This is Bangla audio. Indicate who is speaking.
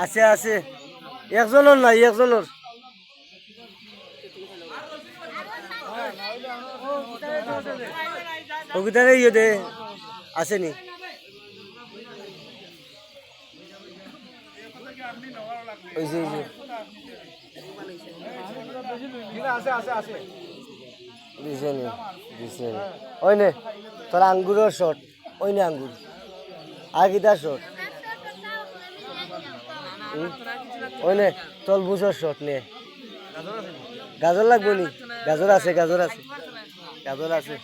Speaker 1: আছে আছে একজনের নাই একজনের ওগুদারে ইয়ে দে আসেনি ওই যে ওই নে তোর আঙ্গুরের শট ওই নে আঙ্গুর আর কিটার শট ওই নে তরমুজের শট নে গাজর লাগবো নি গাজর আছে গাজর আছে গাজর আছে